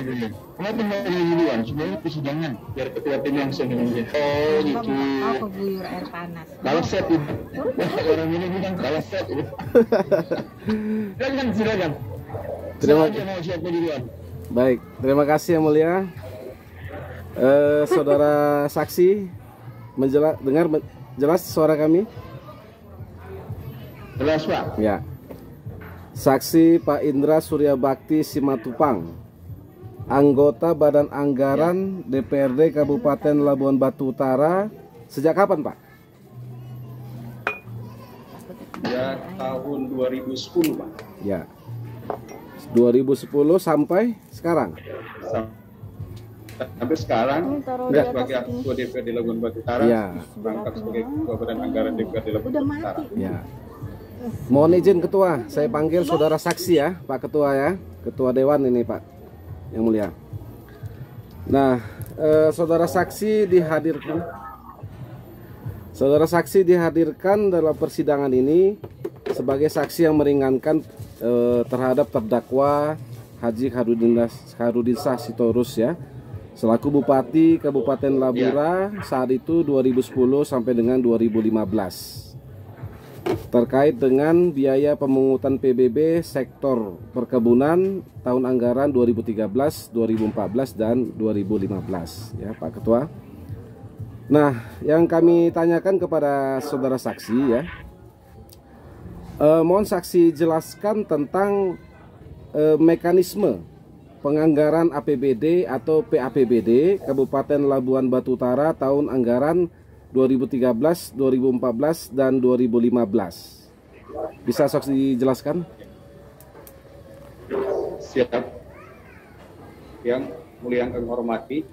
iya. Kenapa nggak ada duluan? Sebenarnya persidangan biar ketua tim langsung ngomongin. Oh gitu. Kau keguyur air panas. Kalau set itu. Orang ini bilang kalau set itu. Silakan. Terima kasih. Mau siapa duluan? Baik, terima kasih yang mulia. Saudara saksi dengar jelas suara kami? Jelas Pak. Ya. Saksi Pak Indra Surya Bakti Simatupang, anggota Badan Anggaran DPRD Kabupaten Labuan Batu Utara. Sejak kapan Pak? Ya tahun 2010 Pak. Ya, 2010 sampai sekarang. Sampai sekarang sebagai ketua DPRD Labuan Batu Utara, ya. merangkap sebagai ketua Badan Anggaran DPRD Labuan Batu Utara. Ya. Mohon izin ketua, saya panggil saudara saksi ya, Pak Ketua ya, Ketua Dewan ini Pak, yang mulia. Nah, saudara saksi dihadirkan dalam persidangan ini sebagai saksi yang meringankan terhadap terdakwa Haji Kharudin Shah Sitorus ya, selaku Bupati Kabupaten Labura saat itu 2010 sampai dengan 2015. Terkait dengan biaya pemungutan PBB sektor perkebunan tahun anggaran 2013, 2014 dan 2015 ya Pak Ketua. Nah, yang kami tanyakan kepada saudara saksi ya, mohon saksi jelaskan tentang mekanisme penganggaran APBD atau PAPBD Kabupaten Labuan Batu Utara tahun anggaran 2013, 2014 dan 2015. Bisa saksi jelaskan? Siap. Yang mulia yang kami hormati,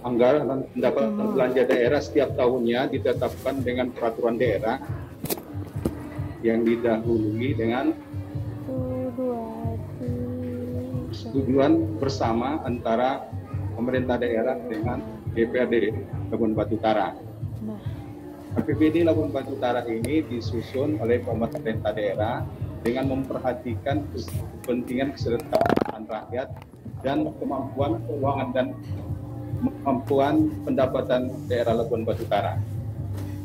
anggaran dan pendapatan belanja daerah setiap tahunnya ditetapkan dengan peraturan daerah yang didahului dengan persetujuan bersama antara pemerintah daerah dengan DPRD Labuan Batu Utara. APBD Labuan Batu Utara ini disusun oleh pemerintah daerah dengan memperhatikan kepentingan kesejahteraan rakyat dan kemampuan keuangan dan kemampuan pendapatan daerah Labuan Batu Utara.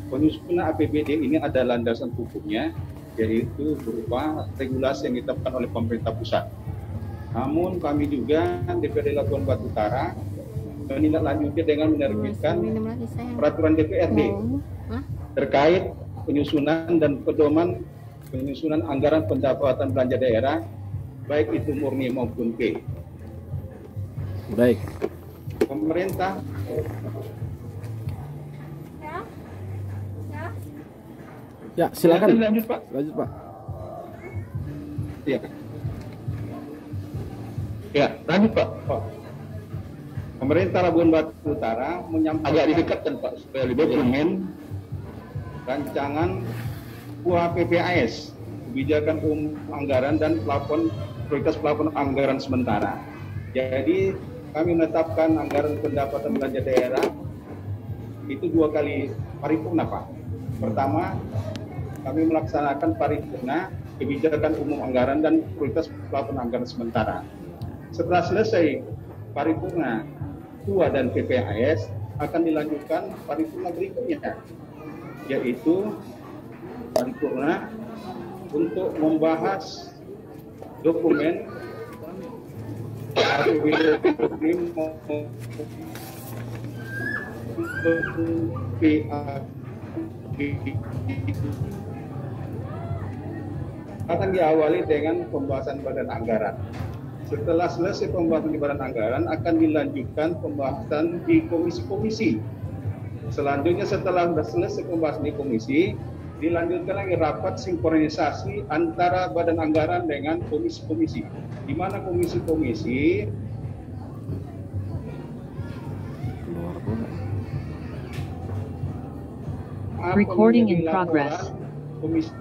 Penyusunan APBD ini ada landasan hukumnya, yaitu berupa regulasi yang ditetapkan oleh pemerintah pusat. Namun kami juga DPRD Labuan Batu Utara menindaklanjuti dengan menerbitkan peraturan DPRD terkait penyusunan dan pedoman penyusunan anggaran pendapatan belanja daerah, baik itu murni maupun P. Baik. Pemerintah ya silakan. Lanjut Pak. Lanjut Pak. Ya. Ya, lanjut Pak. Pemerintah Labuan Batu Utara menyampaikan Agak didekatkan Pak supaya lebih dokumen rancangan PPAS, kebijakan umum anggaran dan prioritas plafon anggaran sementara. Jadi kami menetapkan anggaran pendapatan belanja daerah itu 2 kali paripurna Pak. Pertama, kami melaksanakan paripurna kebijakan umum anggaran dan prioritas plafon anggaran sementara. Setelah selesai paripurna KUA dan PPAS, akan dilanjutkan paripurna berikutnya, yaitu paripurna untuk membahas dokumen APBD akan diawali dengan pembahasan badan anggaran. Setelah selesai pembahasan di badan anggaran, akan dilanjutkan pembahasan di komisi-komisi. Selanjutnya setelah selesai pembahasan di komisi, dilanjutkan lagi rapat sinkronisasi antara badan anggaran dengan komisi-komisi. Di mana komisi-komisi recording in progress. Komisi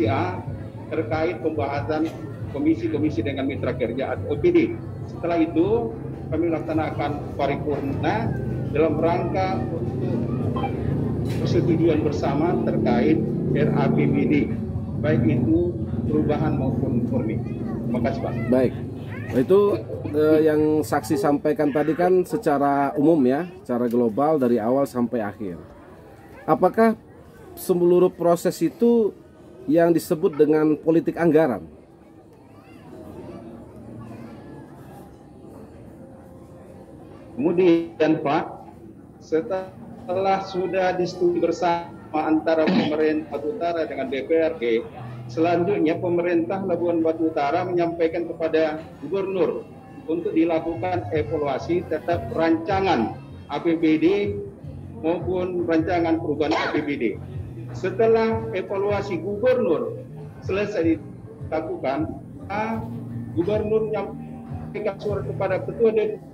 A terkait pembahasan komisi-komisi dengan mitra kerja atau OPD. Setelah itu kami melaksanakan paripurna dalam rangka untuk persetujuan bersama terkait RAPBD, baik itu perubahan maupun murni. Terima kasih Pak. Baik, Itu yang saksi sampaikan tadi kan secara umum ya, secara global dari awal sampai akhir. Apakah seluruh proses itu yang disebut dengan politik anggaran? Kemudian Pak, setelah sudah disetujui bersama antara pemerintah Batu Utara dengan DPRD, selanjutnya pemerintah Labuan Batu Utara menyampaikan kepada gubernur untuk dilakukan evaluasi terhadap rancangan APBD maupun rancangan perubahan APBD. Setelah evaluasi gubernur selesai dilakukan, gubernur menyampaikan surat kepada ketua DPRD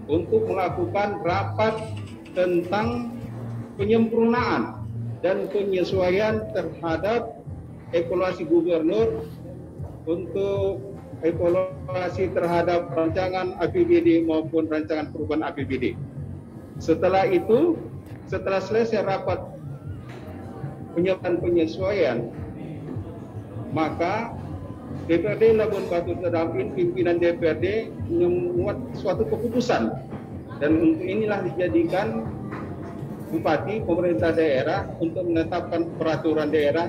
untuk melakukan rapat tentang penyempurnaan dan penyesuaian terhadap evaluasi gubernur untuk evaluasi terhadap rancangan APBD maupun rancangan perubahan APBD. Setelah itu, setelah selesai rapat penyesuaian, maka DPRD Labuan Batu Utara, pimpinan DPRD membuat suatu keputusan, dan untuk inilah dijadikan bupati pemerintah daerah untuk menetapkan peraturan daerah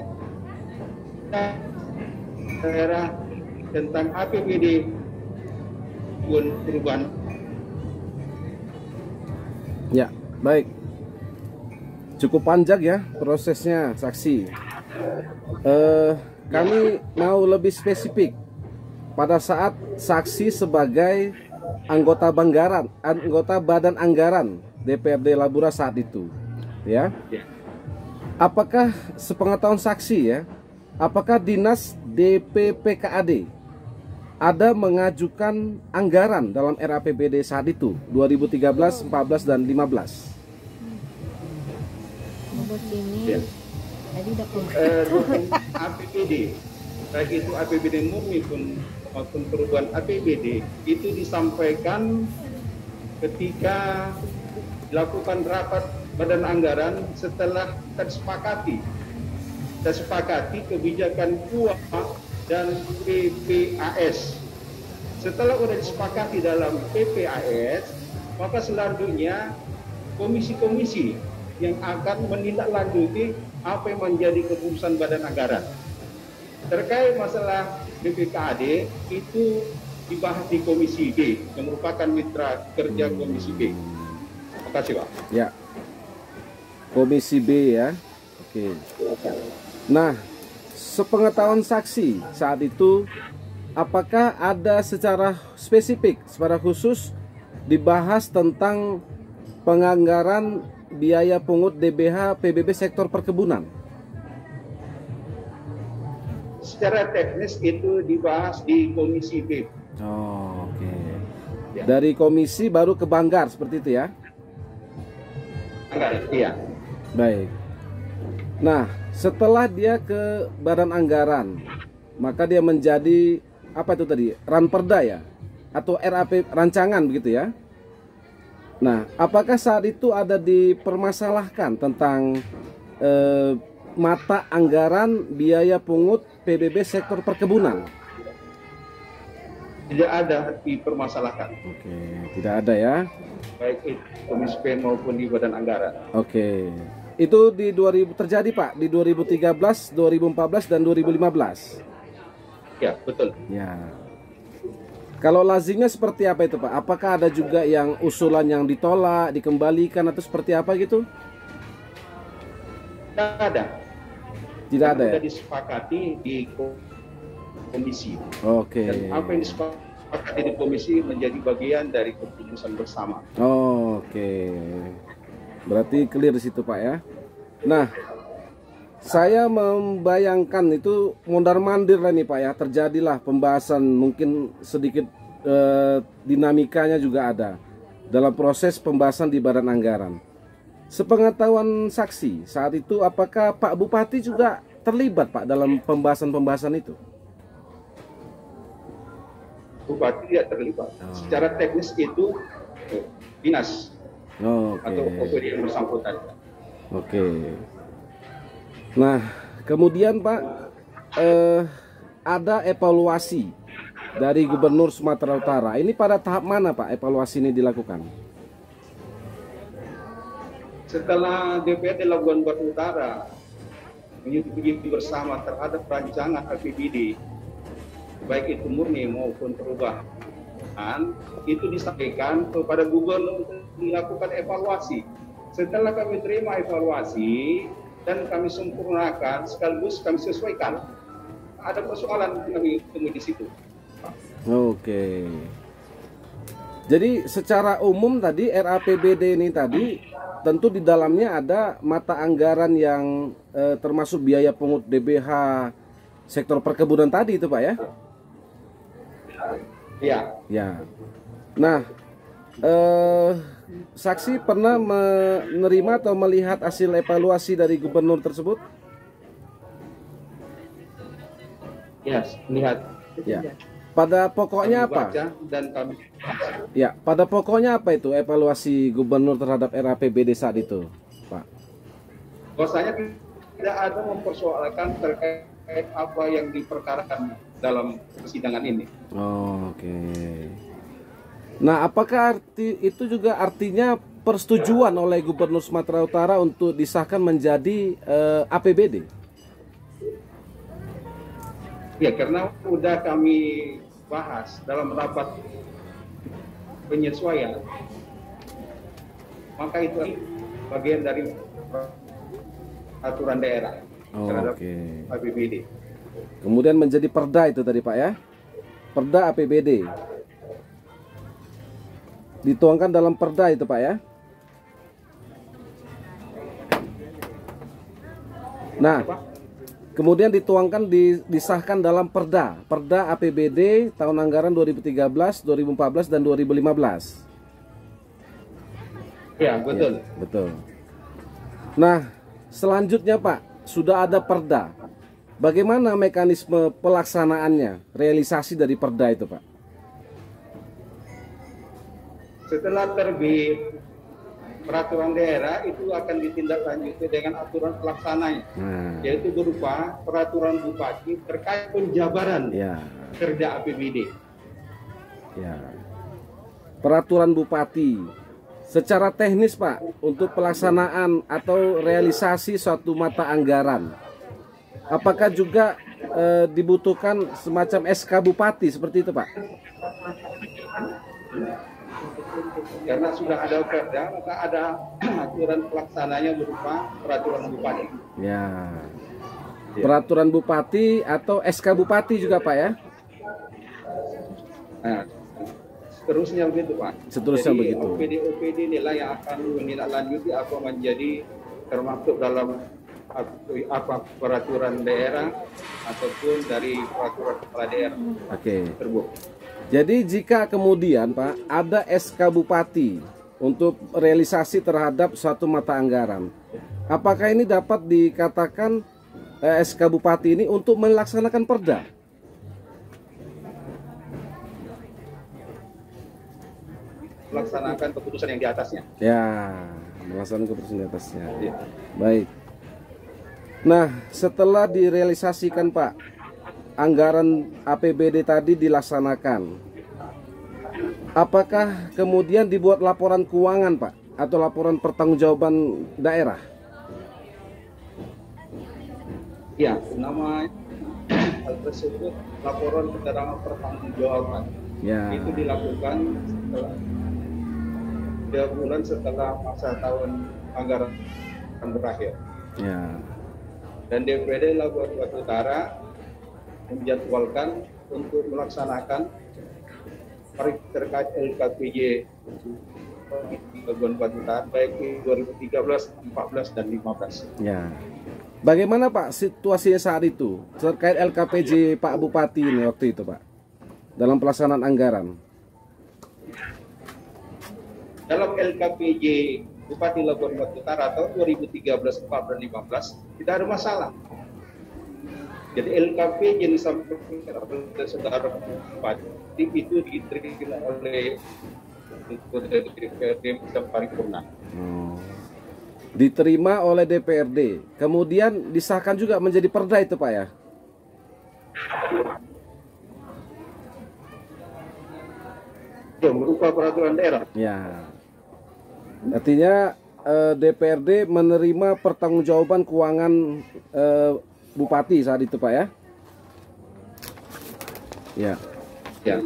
tentang APBD perubahan. Ya, baik. Cukup panjang ya prosesnya, saksi. Kami mau lebih spesifik pada saat saksi sebagai anggota Badan Anggaran DPRD Labura saat itu, ya. Apakah sepengetahuan saksi ya, apakah dinas DPPKAD ada mengajukan anggaran dalam RAPBD saat itu 2013, 14 dan 15? Buat ini. Tadi udah APBD, baik itu APBD murni maupun perubahan APBD, itu disampaikan ketika dilakukan rapat badan anggaran setelah tersepakati kebijakan KUA dan PPAS. Setelah sudah disepakati dalam PPAS, maka selanjutnya komisi-komisi yang akan menindaklanjuti apa yang menjadi keputusan badan anggaran. Terkait masalah BPKAD itu dibahas di Komisi B, yang merupakan mitra kerja Komisi B. Terima kasih Pak. Ya, Komisi B ya. Oke. Nah, sepengetahuan saksi saat itu, apakah ada secara spesifik, secara khusus dibahas tentang penganggaran biaya pungut DBH PBB sektor perkebunan? Secara teknis itu dibahas di Komisi B. Oh, oke. Ya. Dari komisi baru ke Banggar seperti itu ya? Anggaran, iya. Baik. Nah, setelah dia ke Badan Anggaran, maka dia menjadi apa itu tadi? Ranperda ya? Atau RAP rancangan begitu ya? Nah, apakah saat itu ada dipermasalahkan tentang mata anggaran biaya pungut PBB sektor perkebunan? Tidak ada dipermasalahkan. Oke, tidak ada ya. Baik itu Komisi P maupun di Badan Anggaran. Oke. Itu di 2000 terjadi Pak, di 2013, 2014 dan 2015. Ya, betul. Ya. Kalau lazimnya seperti apa itu Pak? Apakah ada juga yang usulan yang ditolak, dikembalikan atau seperti apa gitu? Tidak ada. Tidak ada ya? Sudah disepakati di komisi. Oke. Dan apa yang disepakati di komisi menjadi bagian dari keputusan bersama. Oke. Berarti clear di situ Pak ya. Nah, saya membayangkan itu mondar-mandir lah nih Pak ya. Terjadilah pembahasan, mungkin sedikit dinamikanya juga ada dalam proses pembahasan di Badan Anggaran. Sepengetahuan saksi saat itu, apakah Pak Bupati juga terlibat Pak dalam pembahasan-pembahasan itu? Bupati tidak terlibat. Secara teknis itu dinas atau OPD yang bersangkutan. Oke. Nah, kemudian Pak, ada evaluasi dari Gubernur Sumatera Utara. Ini pada tahap mana Pak evaluasi ini dilakukan? Setelah DPRD Labuan Batu Utara menyetujui bersama terhadap rancangan APBD, baik itu murni maupun perubahan, itu disampaikan kepada Gubernur untuk dilakukan evaluasi. Setelah kami terima evaluasi dan kami sempurnakan sekaligus kami sesuaikan, ada persoalan kami temui di situ. Oke. Jadi secara umum tadi RAPBD ini tadi tentu di dalamnya ada mata anggaran yang termasuk biaya pungut DBH sektor perkebunan tadi itu Pak ya? Iya. Ya. Nah, saksi pernah menerima atau melihat hasil evaluasi dari gubernur tersebut? Ya, lihat. Ya. Pada pokoknya apa? Baca dan kami. Ya, pada pokoknya apa itu evaluasi gubernur terhadap RAPBD saat itu, Pak? Bahwasanya tidak ada mempersoalkan terkait apa yang diperkarakan dalam persidangan ini. Oh, oke. Nah, apakah itu juga artinya persetujuan oleh Gubernur Sumatera Utara untuk disahkan menjadi APBD? Ya, karena sudah kami bahas dalam rapat penyesuaian, maka itu bagian dari aturan daerah terhadap APBD. Kemudian menjadi perda itu tadi Pak ya? Perda APBD. Dituangkan dalam perda itu Pak ya? Nah, kemudian dituangkan disahkan dalam perda APBD tahun anggaran 2013, 2014 dan 2015. Ya, betul. Ya, betul. Nah, selanjutnya Pak, sudah ada perda. Bagaimana mekanisme pelaksanaannya, realisasi dari perda itu Pak? Setelah terbit peraturan daerah itu akan ditindaklanjuti dengan aturan pelaksananya, yaitu berupa peraturan bupati terkait penjabaran kerja APBD. Ya. Peraturan bupati. Secara teknis Pak, untuk pelaksanaan atau realisasi suatu mata anggaran, apakah juga dibutuhkan semacam SK bupati seperti itu Pak? Karena sudah ada perda, maka ada aturan pelaksananya berupa peraturan bupati. Ya. Peraturan bupati atau SK bupati juga Pak ya? Nah, seterusnya begitu Pak. Seterusnya jadi, begitu. OPD inilah yang akan menindaklanjuti apa menjadi termasuk dalam apa peraturan daerah ataupun dari peraturan kepala daerah. Tersebut. Jadi jika kemudian Pak ada SK Bupati untuk realisasi terhadap suatu mata anggaran, apakah ini dapat dikatakan SK Bupati ini untuk melaksanakan perda? Melaksanakan keputusan yang di atasnya. Ya, melaksanakan keputusan di atasnya. Ya. Baik. Nah, setelah direalisasikan Pak, anggaran APBD tadi dilaksanakan, apakah kemudian dibuat laporan keuangan Pak atau laporan pertanggungjawaban daerah? Ya, nama hal tersebut laporan keterangan pertanggungjawaban. Ya. Itu dilakukan setelah 3 bulan setelah masa tahun anggaran berakhir. Ya. Dan DPRD Labuan Batu Utara menjadwalkan untuk melaksanakan terkait LKPJ Labuan Batu Utara baik di 2013, 14 dan 15. Ya. Bagaimana Pak situasinya saat itu terkait LKPJ Pak Bupati ini waktu itu Pak dalam pelaksanaan anggaran? Dalam LKPJ Bupati Labuan Batu Utara tahun 2013, 14 dan 15 tidak ada masalah. Jadi LKP yang disampaikan oleh saudara Bupati itu diterima oleh DPRD paripurna. Diterima oleh DPRD, kemudian disahkan juga menjadi perda itu Pak ya? berupa peraturan daerah. Ya. Artinya DPRD menerima pertanggungjawaban keuangan bupati saat itu, Pak ya? Ya. Ya.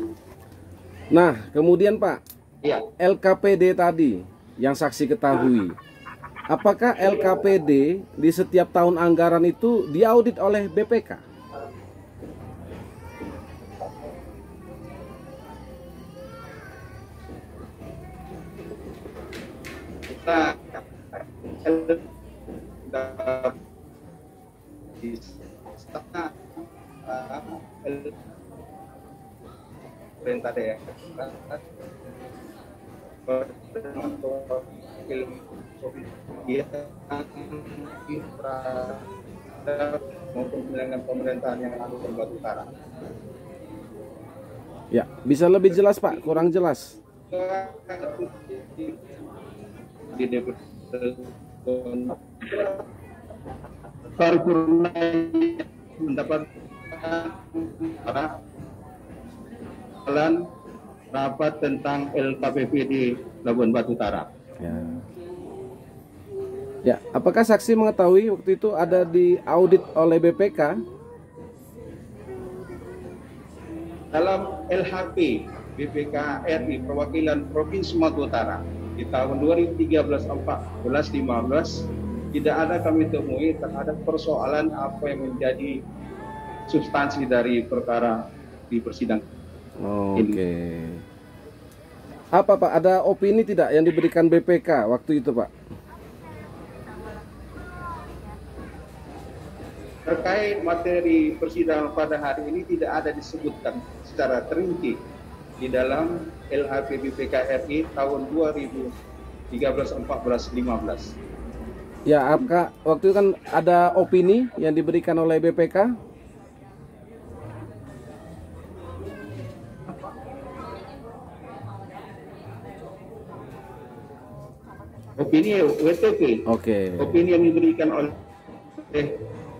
Nah, kemudian Pak, Ya. LKPD tadi yang saksi ketahui, apakah LKPD di setiap tahun anggaran itu diaudit oleh BPK? Nah, di sana perintah daerah maupun dengan pemerintahan yang lalu Batu Utara. Ya, bisa lebih jelas Pak, kurang jelas. Di paripurna mendapat rapat tentang LKPP di Labuan Batu Utara. Ya. Ya, apakah saksi mengetahui waktu itu ada di audit oleh BPK? Dalam LHP BPK RI Perwakilan Provinsi Sumatera Utara di tahun 2013, 14, 15 tidak ada kami temui terhadap persoalan apa yang menjadi substansi dari perkara di persidangan. Oke. Apa Pak, ada opini tidak yang diberikan BPK waktu itu Pak? Terkait materi persidangan pada hari ini tidak ada disebutkan secara terinci di dalam LHP BPK RI tahun 2013, 14, 15. Ya, apakah waktu itu kan ada opini yang diberikan oleh BPK? Opini WTP. Oke. Opini yang diberikan oleh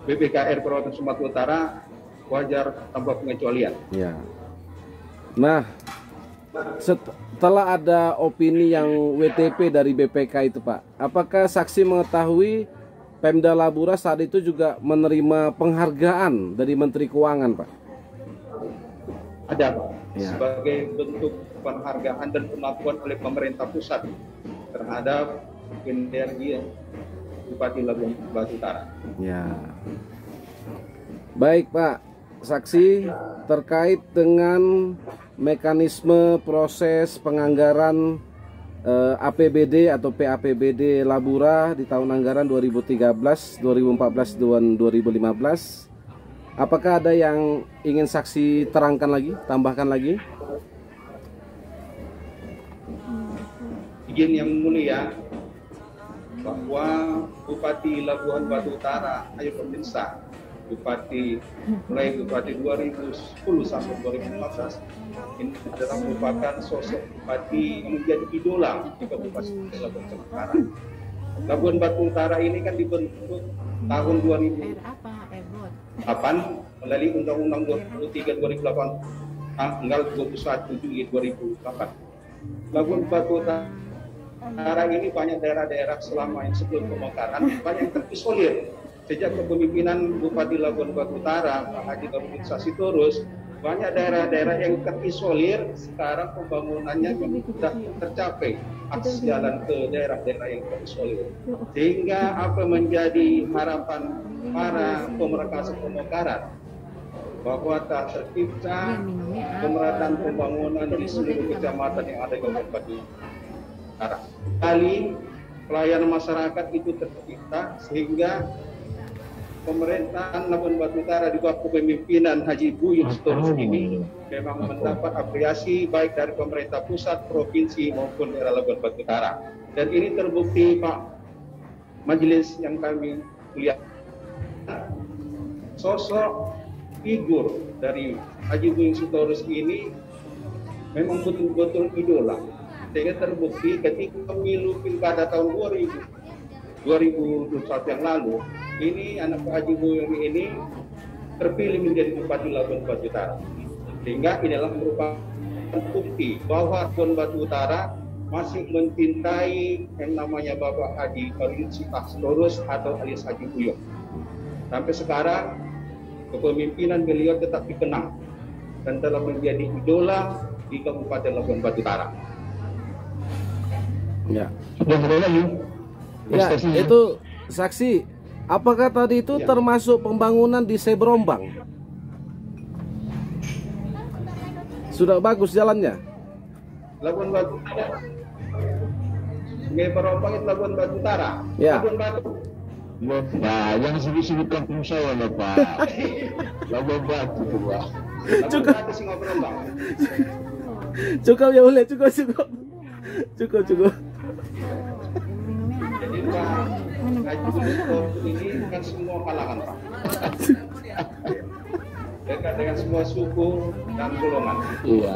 BPKR Provinsi Sumatera Utara wajar tanpa pengecualian. Ya. Nah, setelah ada opini yang WTP dari BPK itu Pak, apakah saksi mengetahui Pemda Labura saat itu juga menerima penghargaan dari Menteri Keuangan Pak? Ada Pak, Ya. sebagai bentuk penghargaan dan pengakuan oleh pemerintah pusat terhadap kinerja Bupati Labuan Batu Utara. Ya. Baik Pak, saksi terkait dengan mekanisme proses penganggaran APBD atau PAPBD Labura di tahun anggaran 2013, 2014, dan 2015. Apakah ada yang ingin saksi terangkan lagi, tambahkan lagi? Izin yang mulia, bahwa Bupati Labuan Batu Utara, ayo pemirsa, mulai Bupati 2010 sampai 2015 ini adalah merupakan sosok bupati yang menjadi idola di Kabupaten Labuan Batu Utara. Labuan Batu Utara ini kan dibentuk tahun 2008 melalui Undang-Undang 23 2008 tanggal 21 Juli 2008. Labuan Batu Utara ini banyak daerah-daerah selama yang sebelum pemekaran banyak yang terisolir. Sejak kepemimpinan Bupati Labuan Batu Utara, Pak Haji Darudin Sitorus, banyak daerah-daerah yang terisolir. Sekarang pembangunannya sudah tercapai akses jalan ke daerah-daerah yang terisolir. Sehingga apa menjadi harapan para pemerkasa pemekaran bahwa tak tercipta pemerataan pembangunan di seluruh kecamatan yang ada di Kabupaten Batu Utara. Kali pelayanan masyarakat itu tercipta sehingga pemerintahan Labuan Batu Utara di bawah kepemimpinan Haji Buyut Sitorus ini memang mendapat apresiasi baik dari pemerintah pusat, provinsi maupun daerah Labuan Batu Utara. Dan ini terbukti Pak Majelis yang kami lihat, sosok figur dari Haji Buyut Sitorus ini memang betul-betul idola. Sehingga terbukti ketika pemilu pilkada tahun 2021 yang lalu, ini anak Pak Haji Buyut ini terpilih menjadi Bupati Labuan Batu Utara. Sehingga inilah merupakan bukti bahwa Labuan Batu Utara masih mencintai yang namanya Bapak Haji Harudin Sitorus atau alias Haji Buyung. Sampai sekarang kepemimpinan beliau tetap dikenang dan telah menjadi idola di Kabupaten Labuan Batu Utara. Ya. Sudah mulai lagi. Ya, itu saksi. Apakah tadi itu Ya. termasuk pembangunan di Sebrombang? Sudah bagus jalannya? Labuan Batu Utara. Sungai Berompang itu Labuan Batu Utara. Ya. Labuan Batu. Bapak, yang sebut-sebut kampung saya Bapak. Labuan Batu tuh Pak. Labuan Batu Sungai Berompang. Cukup ya boleh, cukup. Jadi Pak Haji Buyung ini kan semua kalangan Pak. Dekat dengan semua suku dan golongan. Iya.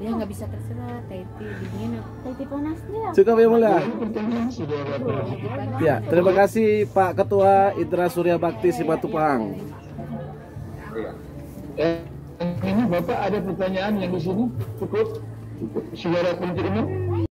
Ya nggak bisa terserah. Teti dingin. Teti panas dia. Cukup ya mulia. Ini pertanyaan sudah Bapak. Ya, terima kasih Pak Ketua Indra Surya Bakti Simatupang. Iya. Ini Bapak ada pertanyaan yang di sini cukup. Saudara penuntut umum.